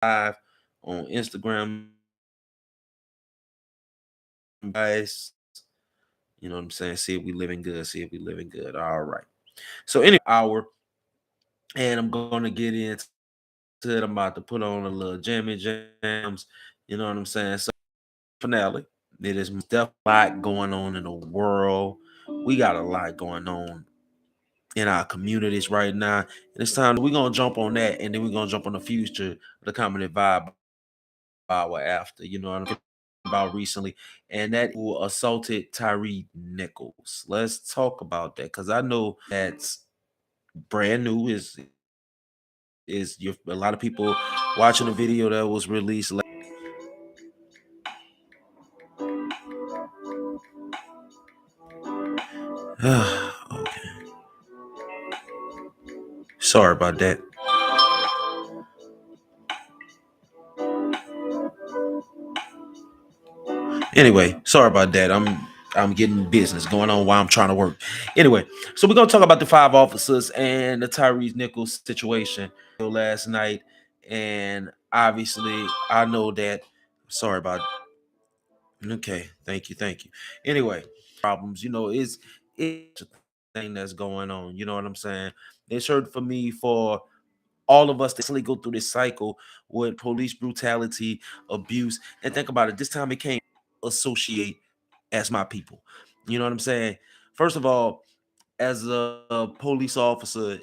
live on Instagram, guys. You know what I'm saying? See if we living good. See if we living good. All right. So anyway, hour, and I'm gonna get into it. I'm about to put on a little jammy jams. You know what I'm saying? So finale. It is definitely a lot going on in the world. We got a lot going on in our communities right now. And it's time we're gonna jump on that, and then we're gonna jump on the future, the comedy vibe hour after. You know what I'm talking about recently, and that who assaulted Tyree Nichols. Let's talk about that because I know that's brand new. Is you a lot of people watching the video that was released. Okay, sorry about that. Anyway, sorry about that. I'm getting business going on while I'm trying to work. Anyway, so we're gonna talk about the five officers and the Tyrese Nichols situation last night. And obviously, I know that. Sorry about. Okay, thank you, thank you. Anyway, problems. You know, it's a thing that's going on. You know what I'm saying? It's hard for me for all of us to actually go through this cycle with police brutality, abuse, and think about it. This time it came associate as my people. You know what I'm saying? First of all, as a police officer,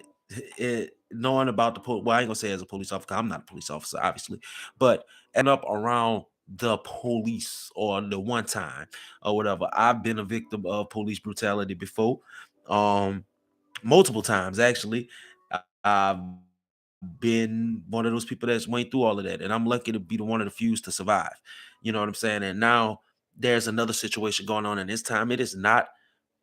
knowing about well, I ain't gonna say as a police officer, I'm not a police officer, obviously, but end up around the police or the one time or whatever. I've been a victim of police brutality before, um, multiple times actually. I've been one of those people that's went through all of that, and I'm lucky to be the one of the few to survive. You know what I'm saying? And now there's another situation going on, and this time it is not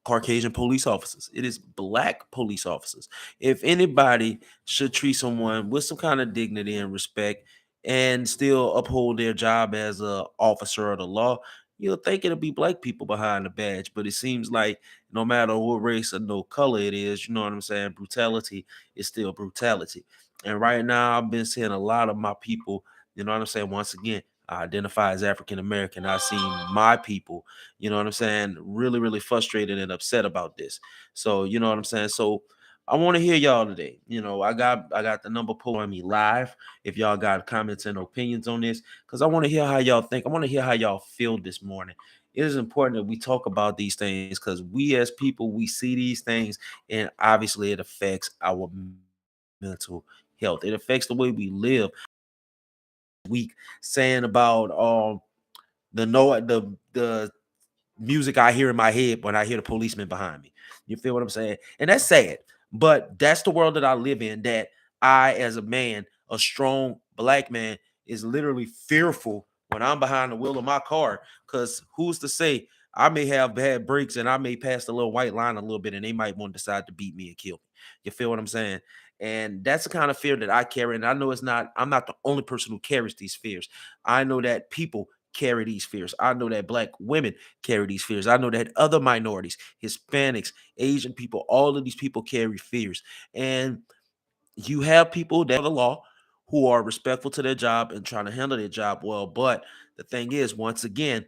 Caucasian police officers. It is black police officers. If anybody should treat someone with some kind of dignity and respect and still uphold their job as a officer of the law, you'll think it'll be black people behind the badge. But it seems like no matter what race or no color it is, you know what I'm saying? Brutality is still brutality. And right now, I've been seeing a lot of my people, you know what I'm saying? Once again, I identify as African American. I see my people, you know what I'm saying, really, really frustrated and upset about this. So, you know what I'm saying? So I want to hear y'all today. You know, I got the number pulled on me live. If y'all got comments and opinions on this, because I want to hear how y'all think. I want to hear how y'all feel this morning. It is important that we talk about these things because we as people, we see these things, and obviously it affects our mental health. It affects the way we live. Week saying about the music I hear in my head when I hear the policeman behind me. You feel what I'm saying? And that's sad. But that's the world that I live in, that I, as a man, a strong black man, is literally fearful when I'm behind the wheel of my car. Because who's to say I may have bad brakes and I may pass the little white line a little bit and they might want to decide to beat me and kill me. You feel what I'm saying? And that's the kind of fear that I carry. And I know I'm not the only person who carries these fears. I know that people carry these fears. I know that black women carry these fears. I know that other minorities, Hispanics, Asian people, all of these people carry fears. And you have people that are the law who are respectful to their job and trying to handle their job well. But the thing is, once again,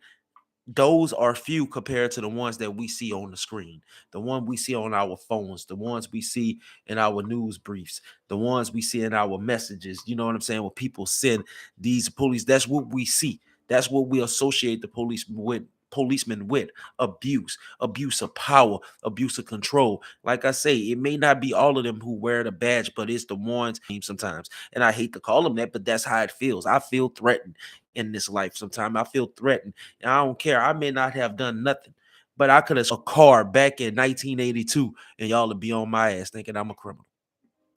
those are few compared to the ones that we see on the screen, the one we see on our phones, the ones we see in our news briefs, the ones we see in our messages. You know what I'm saying? When people send these police, that's what we see. That's what we associate the police with. Policemen with abuse of power, abuse of control. Like I say, it may not be all of them who wear the badge, but it's the ones sometimes. And I hate to call them that, but that's how it feels. I feel threatened in this life sometimes. I feel threatened. And I don't care. I may not have done nothing, but I could have a car back in 1982 and y'all would be on my ass thinking I'm a criminal,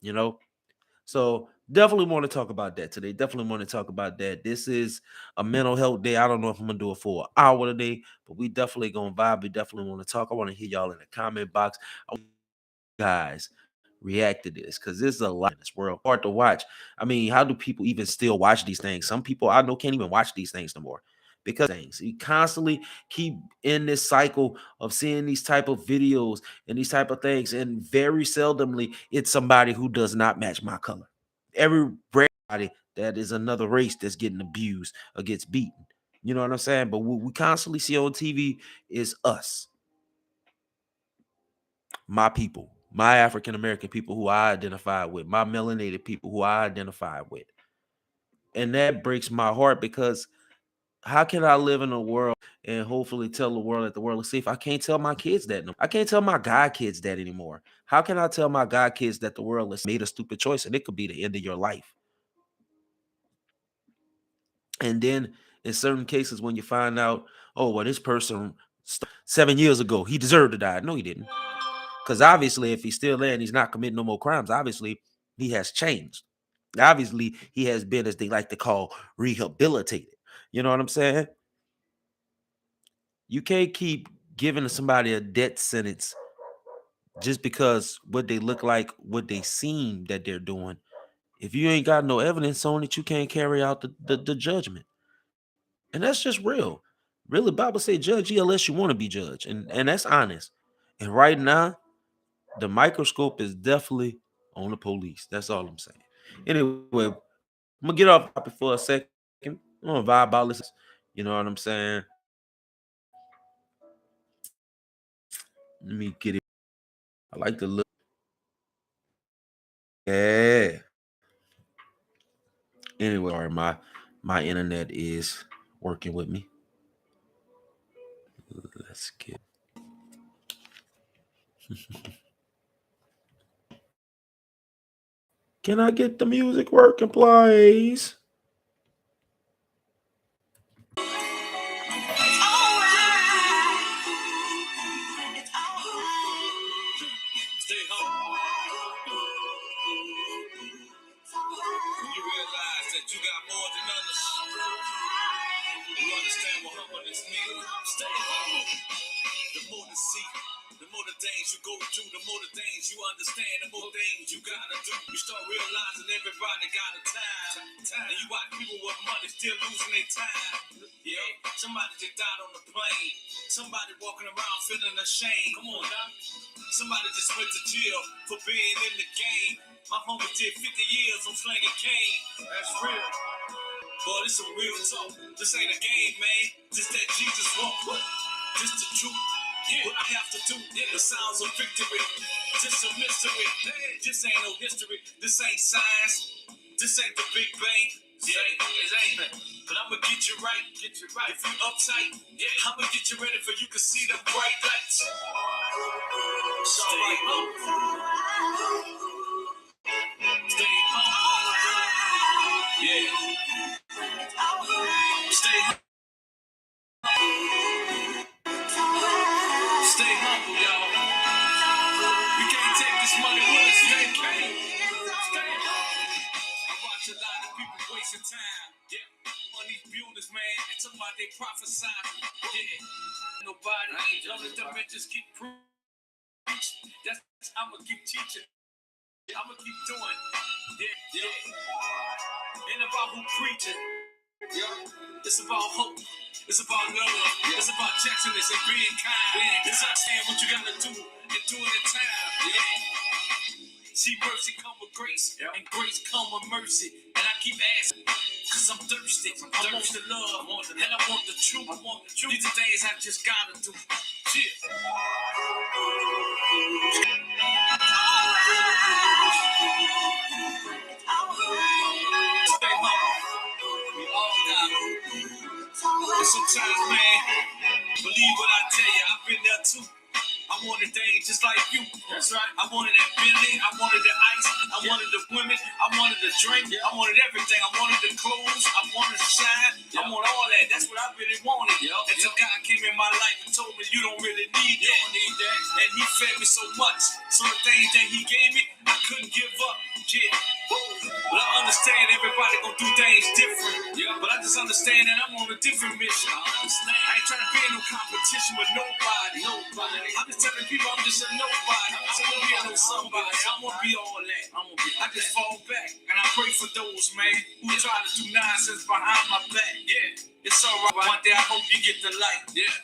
you know? So definitely want to talk about that today. Definitely want to talk about that. This is a mental health day. I don't know if I'm gonna do it for an hour today, but we definitely gonna vibe. We definitely want to talk. I want to hear y'all in the comment box. I want you guys react to this because this is a lot in this world. Hard to watch. I mean, how do people even still watch these things? Some people I know can't even watch these things no more because things you constantly keep in this cycle of seeing these type of videos and these type of things, and very seldomly it's somebody who does not match my color. Everybody that is another race that's getting abused or gets beaten. You know what I'm saying? But what we constantly see on TV is us, my people, my African American people who I identify with, my melanated people who I identify with. And that breaks my heart because how can I live in a world and hopefully tell the world that the world is safe? I can't tell my kids that. I can't tell my god kids that anymore. How can I tell my god kids that the world has made a stupid choice and it could be the end of your life? And then in certain cases, when you find out, oh, well, this person 7 years ago, he deserved to die. No, he didn't. Because obviously, if he's still there and he's not committing no more crimes, obviously he has changed. Obviously, he has been, as they like to call, rehabilitated. You know what I'm saying? You can't keep giving somebody a death sentence just because what they look like, what they seem that they're doing. If you ain't got no evidence on it, you can't carry out the judgment. And that's just real. Really, Bible say judge ye unless you want to be judged. And that's honest. And right now, the microscope is definitely on the police. That's all I'm saying. Anyway, I'm gonna get off topic for a second. I'm gonna vibe about this. You know what I'm saying? Let me get it. I like to look. Yeah. Anyway, sorry, my internet is working with me. Let's get. Can I get the music working, please? Stay home. When you realize that you got more than others, you understand what humbleness means. Stay home. The more to see, the more the things you go through, the more the things you understand, the more things you gotta do. You start realizing everybody got a time. And you watch people with money still losing their time. Yeah, somebody just died on the plane. Somebody walking around feeling ashamed. Come on now. Somebody just went to jail for being in the game. My homie did 50 years on slanging cane. That's real. Boy, this some real talk. This ain't a game, man. This that Jesus walk. This the truth. Yeah. What I have to do. Yeah. The sounds of victory. This a mystery. Hey. This ain't no history. This ain't science. This ain't the Big Bang. Yeah, it ain't. But I'ma get you right. Get you right. If you uptight, yeah, I'ma get you ready for you can see the bright lights. Stay home. Stay home. Yeah. Stay home. Stay humble, y'all. We can't take this money with us. Stay humble. I watch a lot of people wasting time. Yeah. On these buildings, man. And talking about they prophesy. Yeah. Nobody. Don't let them just keep preaching. That's I'ma keep teaching. I'ma keep doing. Yeah. Yeah. Ain't about who preaching. Yeah. It's about hope. It's about love. Yeah. It's about gentleness and being kind. It's understand what you gotta do and do it in time. Yeah. See, mercy come with grace, and grace come with mercy. And I keep asking, cause I'm thirsty. I want the love, and I want the truth. These are things I just gotta do. Cheers. Stay home. We all got it. And sometimes, man, believe what I tell you, I've been there too. I wanted things just like you. That's right. I wanted that Bentley. I wanted the ice. I wanted the women. I wanted the drink. I wanted everything. I wanted the clothes. I wanted to shine. I want all that. That's what I really wanted. Until God came in my life and told me you don't really need that. You don't need that. And he fed me so much. So the things that he gave me, I couldn't give up. Yeah. But I understand everybody gonna do things different. Yeah. But I just understand that I'm on a different mission. I understand. I ain't trying to be in no competition with nobody. I'm just telling people I'm just a nobody. I'm gonna be no somebody. I'm gonna be all that. I just fall back and I pray for those, man, who try to do nonsense behind my back. Yeah. It's alright. One day I hope you get the light. Yeah.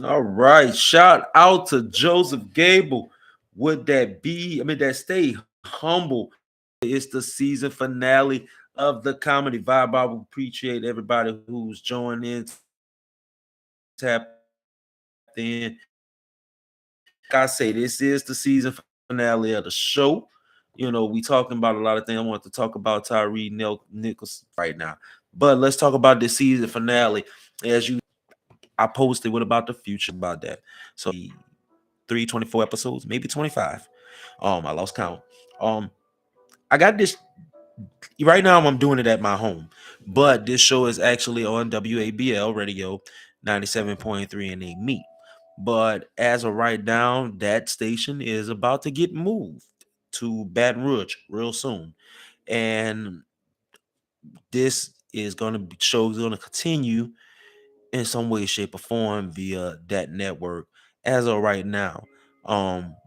All right. Shout out to Joseph Gable. Would that be? I mean, that stay humble It's the season finale of the Comedy Vibe. I appreciate everybody who's joined in, tapped in. Like I say, this is the season finale of the show. We talking about a lot of things. I want to talk about Nichols right now, but let's talk about the season finale. As you, I posted what about the future about that. So 324 episodes, maybe 25. I lost count. Um, I got this right now. I'm doing it at my home, but this show is actually on WABL radio 97.3 and they meet. But as of right now, that station is about to get moved to Baton Rouge real soon. And this is going to be show is going to continue in some way, shape, or form via that network. As of right now,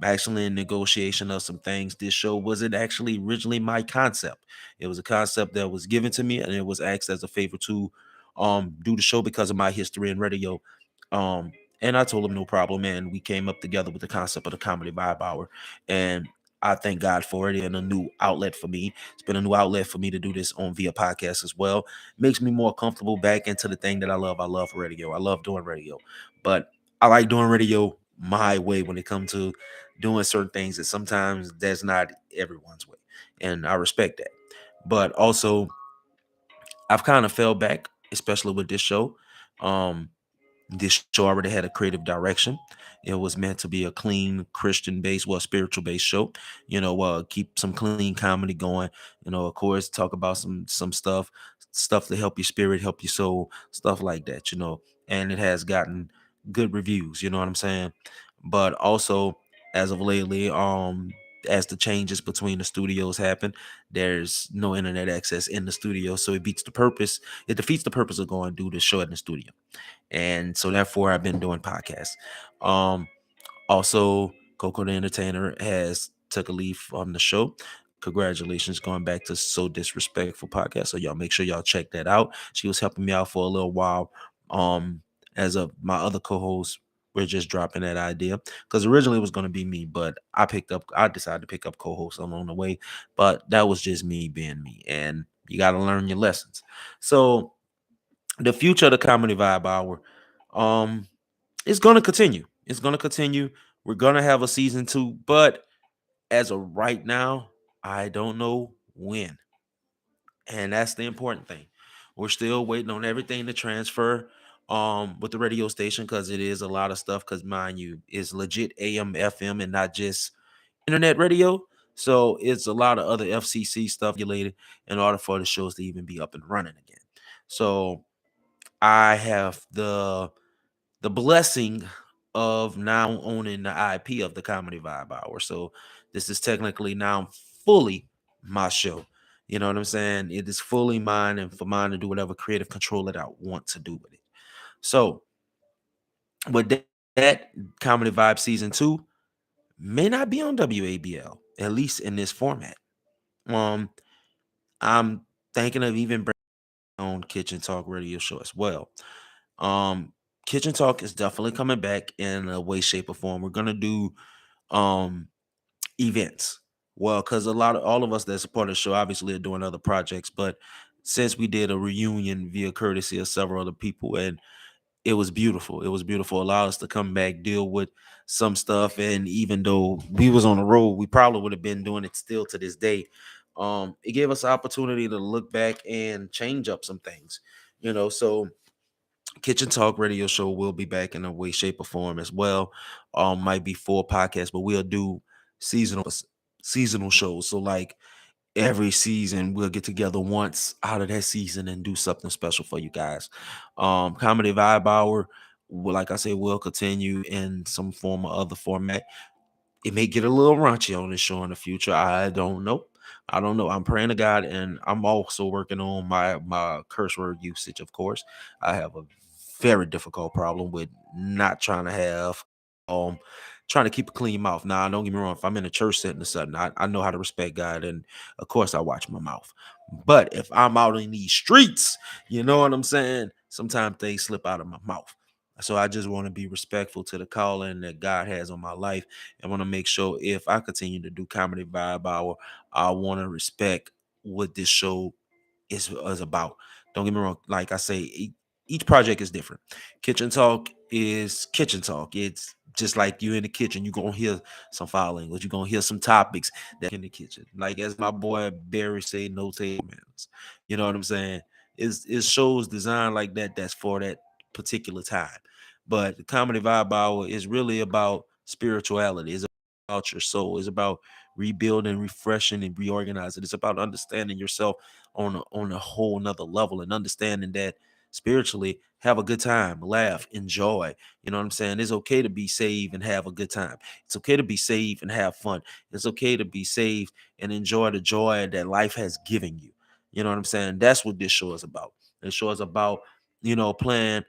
actually in negotiation of some things. This show wasn't actually originally my concept. It was a concept that was given to me, and it was asked as a favor to do the show because of my history in radio. Um, and I told him no problem, and we came up together with the concept of the Comedy Vibe Hour, and I thank God for it and a new outlet for me. It's been a new outlet for me to do this on via podcast as well. Makes me more comfortable back into the thing that I love. I love radio. I love doing radio, but I like doing radio my way when it comes to doing certain things that sometimes that's not everyone's way, and I respect that. But also, I've kind of fell back, especially with this show. This show already had a creative direction. It was meant to be a clean Christian based, well, spiritual based show. Keep some clean comedy going. Of course, talk about some stuff to help your spirit, help your soul, stuff like that. And it has gotten good reviews. You know what I'm saying? But also, as of lately, as the changes between the studios happen, there's no internet access in the studio, so it beats the purpose. It defeats the purpose of going to do the show in the studio, and so therefore I've been doing podcasts. Um, Also, Coco the Entertainer has took a leave on the show. Congratulations, going back to So Disrespectful podcast. So y'all make sure y'all check that out. She was helping me out for a little while. Um, as of my other co-hosts, we're just dropping that idea because originally it was going to be me, but I decided to pick up co-hosts along the way. But that was just me being me, and you got to learn your lessons. So the future of the Comedy Vibe Hour, um, it's going to continue. It's going to continue. We're going to have a season 2, but as of right now, I don't know when. And that's the important thing. We're still waiting on everything to transfer with the radio station because it is a lot of stuff because mind you, it's legit AM FM and not just internet radio. So it's a lot of other FCC stuff related in order for the shows to even be up and running again. So I have the blessing of now owning the IP of the Comedy Vibe Hour. So this is technically now fully my show. You know what I'm saying? It is fully mine and for mine to do whatever creative control that I want to do with it. So with that Comedy Vibe season 2 may not be on WABL, at least in this format. Um, I'm thinking of even bringing my own Kitchen Talk radio show as well. Um, Kitchen Talk is definitely coming back in a way, shape, or form. We're gonna do um events. Well, because a lot of all of us that support the show obviously are doing other projects, but since we did a reunion via courtesy of several other people, and it was beautiful. It was beautiful. Allowed us to come back, deal with some stuff, and even though we was on the road, we probably would have been doing it still to this day. It gave us the opportunity to look back and change up some things. So Kitchen Talk radio show will be back in a way, shape, or form as well. Might be 4 podcasts, but we'll do seasonal shows. So like every season, we'll get together once out of that season and do something special for you guys. Comedy Vibe Hour, like I said, will continue in some form or other format. It may get a little raunchy on this show in the future. I don't know. I don't know. I'm praying to God, and I'm also working on my curse word usage. Of course, I have a very difficult problem with not trying to have um trying to keep a clean mouth. Now, don't get me wrong. If I'm in a church setting or something, I know how to respect God, and of course, I watch my mouth. But if I'm out in these streets, you know what I'm saying. Sometimes things slip out of my mouth. So I just want to be respectful to the calling that God has on my life. I want to make sure if I continue to do Comedy Vibe Hour, I want to respect what this show is about. Don't get me wrong. Like I say, each project is different. Kitchen Talk is kitchen talk. It's just like you in the kitchen. You're gonna hear some foul language. You're gonna hear some topics that in the kitchen. Like as my boy Barry say, no table manners. You know what I'm saying? It's shows designed like that that's for that particular time. But the Comedy Vibe Hour is really about spirituality. It's about your soul. It's about rebuilding, refreshing, and reorganizing. It's about understanding yourself on a whole nother level and understanding that spiritually, have a good time, laugh, enjoy. You know what I'm saying? It's okay to be saved and have a good time. It's okay to be saved and have fun. It's okay to be saved and enjoy the joy that life has given you. You know what I'm saying? That's what this show is about. This show is about, playing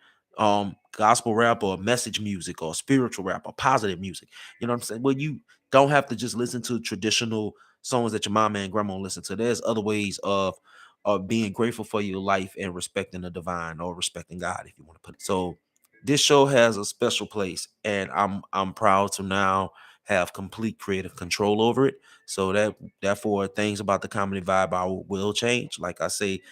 gospel rap or message music or spiritual rap or positive music. You know what I'm saying? Well, you don't have to just listen to traditional songs that your mama and grandma listen to. There's other ways of being grateful for your life and respecting the divine or respecting God, if you want to put it. So this show has a special place, and I'm proud to now have complete creative control over it. So that therefore things about the Comedy Vibe I will change. Like I say,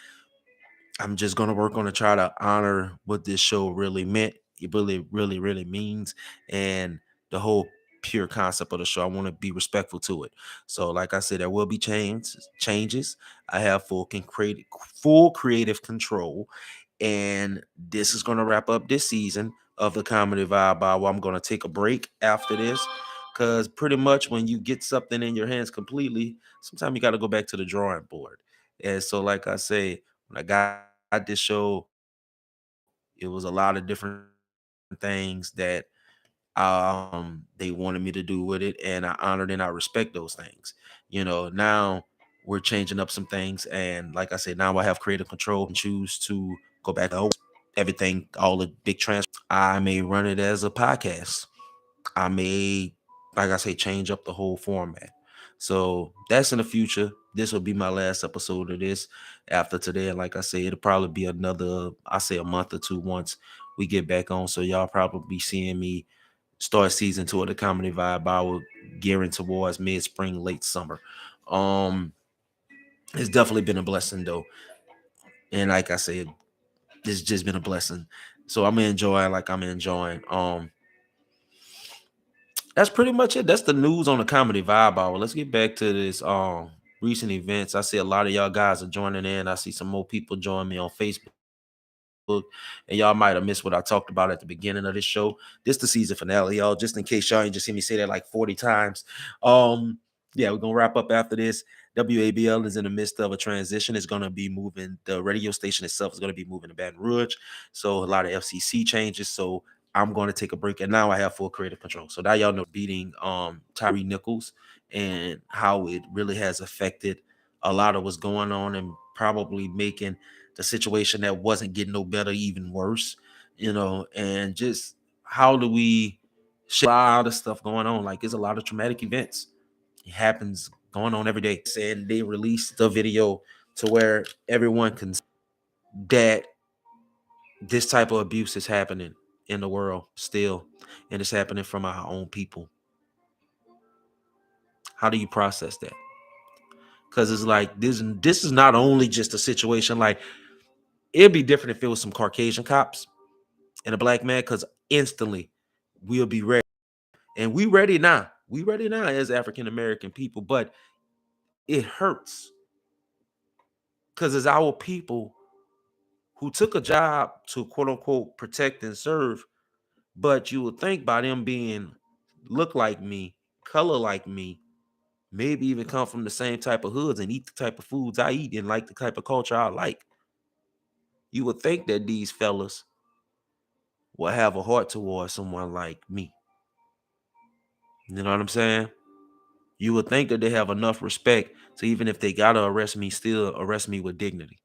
I'm just gonna work on to try to honor what this show really meant. It really, really, really means, and the whole pure concept of the show. I want to be respectful to it. So, like I said, there will be changes. I have full creative control, and this is gonna wrap up this season of the Comedy Vibe Hour. I'm gonna take a break after this. Cause pretty much when you get something in your hands completely, sometimes you got to go back to the drawing board. And so, like I say, when I got this show, it was a lot of different things that they wanted me to do with it, and I honored and I respect those things. Now we're changing up some things, and like I said, now I have creative control and choose to go back to everything, all the big trans. I may run it as a podcast. I may, like I say, change up the whole format. So that's in the future. This will be my last episode of this after today. And like I say, it'll probably be another, I say a month or two once we get back on. So y'all probably be seeing me start season 2 of the Comedy Vibe Hour, gearing towards mid-spring, late summer. Um, it's definitely been a blessing though. And like I said, it's just been a blessing. So I'm enjoying like I'm enjoying. That's pretty much it. That's the news on the Comedy Vibe Hour. Let's get back to this recent events. I see a lot of y'all guys are joining in. I see some more people join me on Facebook. And y'all might have missed what I talked about at the beginning of this show. This the season finale, y'all. Just in case y'all ain't just hear me say that like 40 times. Yeah, we're gonna wrap up after this. WABL is in the midst of a transition. It's gonna be moving. The radio station itself is gonna be moving to Baton Rouge. So a lot of FCC changes. So I'm going to take a break, and now I have full creative control. So now y'all know beating Tyree Nichols and how it really has affected a lot of what's going on and probably making the situation that wasn't getting no better even worse, and just how do we a lot of stuff going on. Like, there's a lot of traumatic events. It happens going on every day. And they released the video to where everyone can see that this type of abuse is happening in the world still, and it's happening from our own people. How do you process that? Because it's like this is not only just a situation. Like, it'd be different if it was some Caucasian cops and a black man, because instantly we'll be ready. And we ready now. We ready now as African American people, but it hurts because it's our people who took a job to quote unquote protect and serve. But you would think by them being look like me, color like me, maybe even come from the same type of hoods and eat the type of foods I eat and like the type of culture I like. You would think that these fellas will have a heart towards someone like me. You know what I'm saying? You would think that they have enough respect to, even if they gotta arrest me, still arrest me with dignity.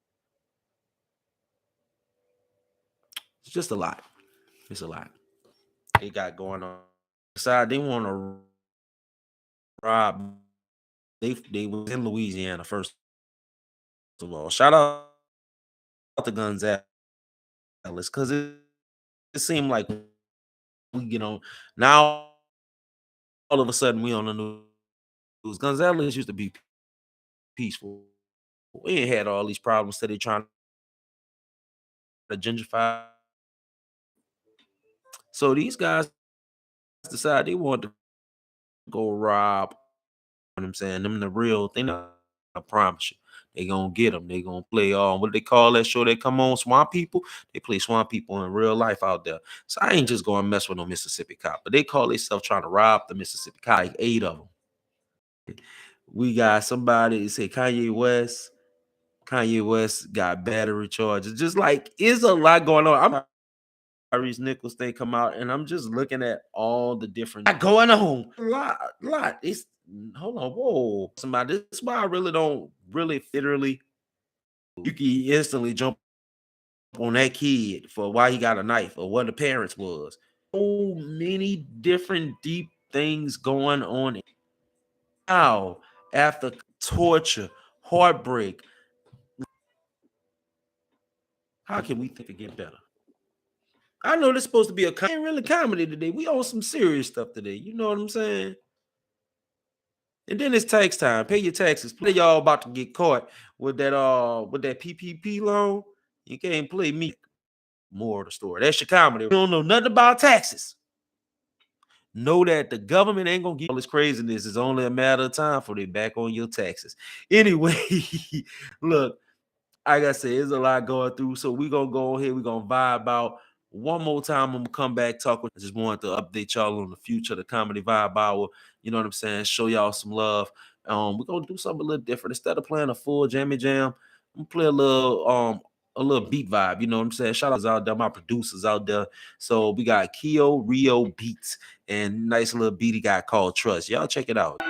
It's just a lot. It's a lot they got going on. Side they want to rob. They was in Louisiana first of all. Shout out to Gonzalez because it seemed like we get on now. All of a sudden, we on the news. Gonzalez used to be peaceful. We ain't had all these problems that they trying to gentrify. So these guys decide they want to go rob. You know what I'm saying? Them the real thing. I promise you. They gonna get them. They gonna play what do they call that show that come on? Swamp People. They play Swamp People in real life out there. So I ain't just gonna mess with no Mississippi cop. But they call themselves trying to rob the Mississippi cop. Like 8 of them. We got somebody say Kanye West. Kanye West got battery charges. Just like it's a lot going on. I'm Tyrese Nichols thing come out, and I'm just looking at all the different going on. Lot. It's hold on, whoa. Somebody, this is why I really don't really literally. You can instantly jump on that kid for why he got a knife or what the parents was. So many different deep things going on now after torture, heartbreak. How can we think to get better? I know this supposed to be a ain't really comedy today. We on some serious stuff today. You know what I'm saying? And then it's tax time. Pay your taxes. Play y'all about to get caught with that PPP loan. You can't play me. More of the story. That's your comedy. You don't know nothing about taxes. Know that the government ain't gonna get all this craziness. It's only a matter of time for they back on your taxes. Anyway, look, like I said, there's a lot going through. So we're gonna go ahead, we're gonna vibe out. One more time, I'm gonna come back, talk with. I just wanted to update y'all on the future of the comedy vibe hour. You know what I'm saying? Show y'all some love. We're gonna do something a little different. Instead of playing a full jammy jam, I'm gonna play a little beat vibe. You know what I'm saying? Shout out out there, my producers out there. So we got Keo Rio Beats and nice little beat he got called Trust. Y'all check it out.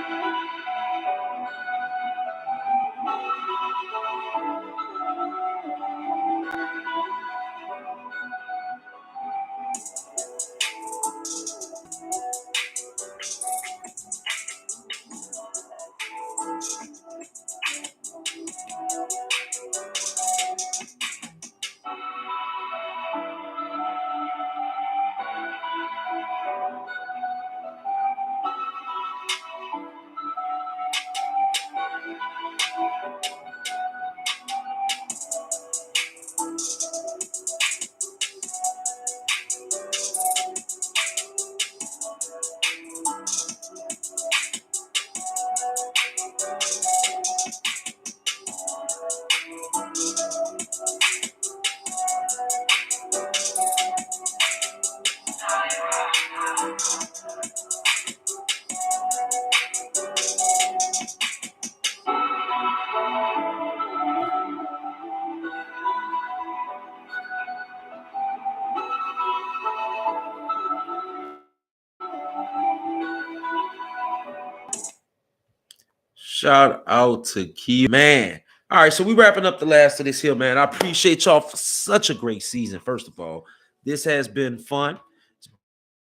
Shout out to Key, man. All right, so we wrapping up the last of this here, man. I appreciate y'all for such a great season. First of all, this has been fun. It's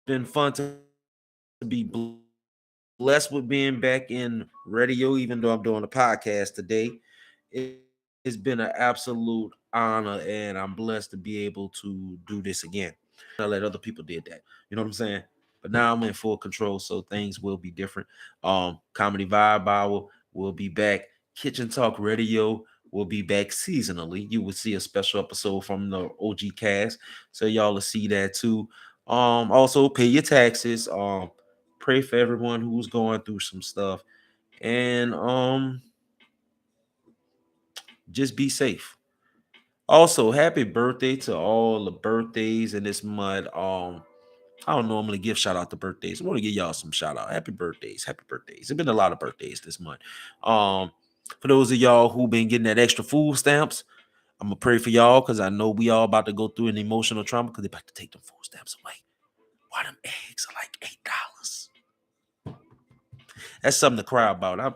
been fun to be blessed with being back in radio, even though I'm doing a podcast today. It, it's been an absolute honor, and I'm blessed to be able to do this again. I let other people did that. You know what I'm saying? But now I'm in full control, so things will be different. Comedy Vibe Hour will be back. Kitchen Talk Radio will be back seasonally. You will see a special episode from the OG cast, so y'all will see that too. Also pay your taxes. Pray for everyone who's going through some stuff, and just be safe. Also, happy birthday to all the birthdays in this month. I don't normally give shout out to birthdays. I want to give y'all some shout out. Happy birthdays. Happy birthdays. There's been a lot of birthdays this month. For those of y'all who been getting that extra food stamps, I'm gonna pray for y'all because I know we all about to go through an emotional trauma because they about to take them food stamps away. Why them eggs are like $8? That's something to cry about. I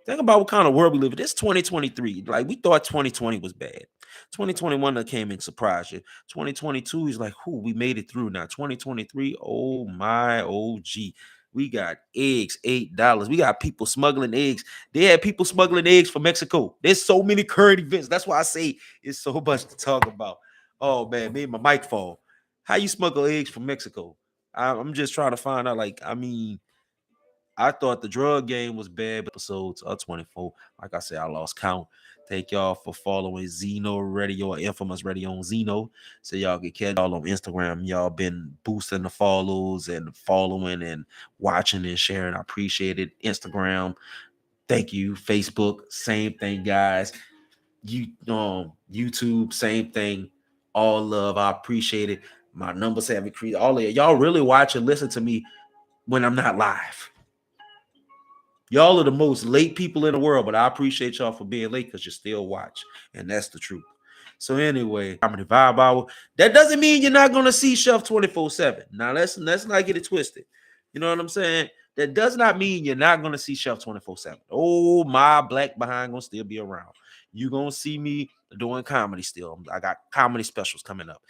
think about what kind of world we live in. It's 2023. Like we thought 2020 was bad. 2021 that came and surprised you. 2022 is like, who we made it through now. 2023, oh my OG. We got eggs, $8. We got people smuggling eggs. They had people smuggling eggs from Mexico. There's so many current events. That's why I say it's so much to talk about. Oh man, made my mic fall. How you smuggle eggs from Mexico? I'm just trying to find out. Like, I mean, I thought the drug game was bad, but episodes of 24. Like I said, I lost count. Thank y'all for following Zeno Radio or Infamous Radio on Zeno. So y'all can catch y'all on Instagram. Y'all been boosting the follows and following and watching and sharing. I appreciate it. Instagram, thank you. Facebook, same thing, guys. YouTube, same thing. All love. I appreciate it. My numbers have increased. All of y'all really watch and listen to me when I'm not live. Y'all are the most late people in the world, but I appreciate y'all for being late because you still watch, and that's the truth. So anyway, Comedy Vibe Hour. That doesn't mean you're not gonna see Chef 24/7. Now let's not get it twisted. You know what I'm saying? That does not mean you're not gonna see Chef 24/7. Oh, my black behind gonna still be around. You gonna see me doing comedy still. I got comedy specials coming up.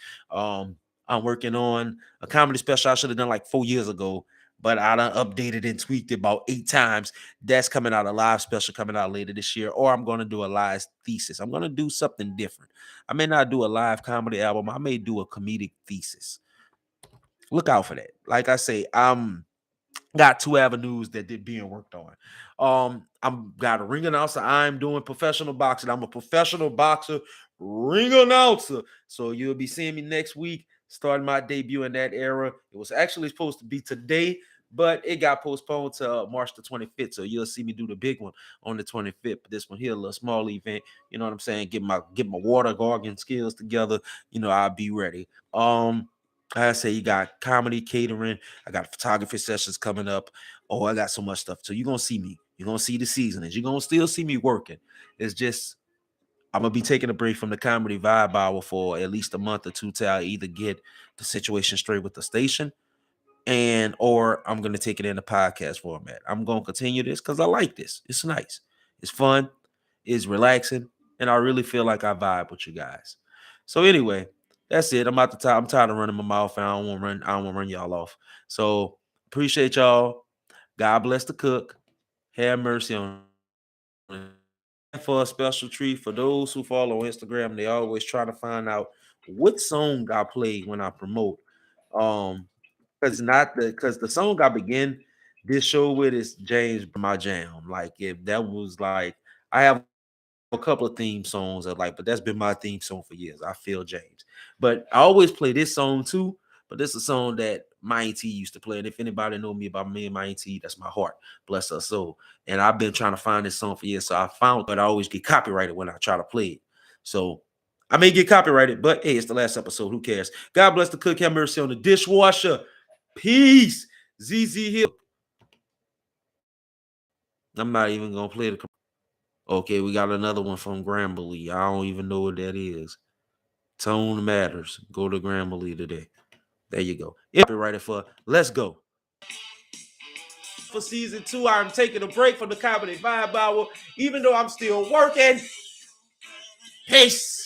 I'm working on a comedy special I should have done like 4 years ago, but I done updated and tweaked it about 8 times. That's coming out, a live special coming out later this year, or I'm going to do a live thesis. I'm going to do something different. I may not do a live comedy album. I may do a comedic thesis. Look out for that. Like I say, I'm got 2 avenues that did being worked on. I'm got a ring announcer. I'm doing professional boxing. I'm a professional boxer, ring announcer. So you'll be seeing me next week, starting my debut in that era. It was actually supposed to be today, but it got postponed to March the 25th. So you'll see me do the big one on the 25th. But this one here, a little small event. You know what I'm saying? Get my water gargling skills together. You know, I'll be ready. I say you got comedy catering. I got photography sessions coming up. Oh, I got so much stuff. So you're gonna see me. You're gonna see the seasonings. You're gonna still see me working. It's just I'm gonna be taking a break from the Comedy Vibe Hour for at least a month or two till I either get the situation straight with the station and or I'm gonna take it in the podcast format. I'm gonna continue this because I like this. It's nice. It's fun. It's relaxing, and I really feel like I vibe with you guys. So anyway, that's it. I'm out the time. I'm tired of running my mouth, and I don't want to run. I don't want to run y'all off. So appreciate y'all. God bless the cook. Have mercy on. For a special treat for those who follow Instagram, they always try to find out what song I play when I promote. Um, because the song I begin this show with is James my jam. Like if that was like I have a couple of theme songs that like, but that's been my theme song for years. I feel James, but I always play this song too. But this is a song that my auntie used to play, and if anybody know me about me and my auntie, that's my heart, bless her soul. And I've been trying to find this song for years, so I found, but I always get copyrighted when I try to play it. So I may get copyrighted, but hey, it's the last episode. Who cares? God bless the cook. Have mercy on the dishwasher. Peace. ZZ Hill. I'm not even gonna play the. Okay, we got another one from Grammarly. I don't even know what that is. Tone matters. Go to Grammarly today. There you go. Copyrighted for Let's Go. For season 2, I'm taking a break from the Comedy Vibe Hour, even though I'm still working. Peace.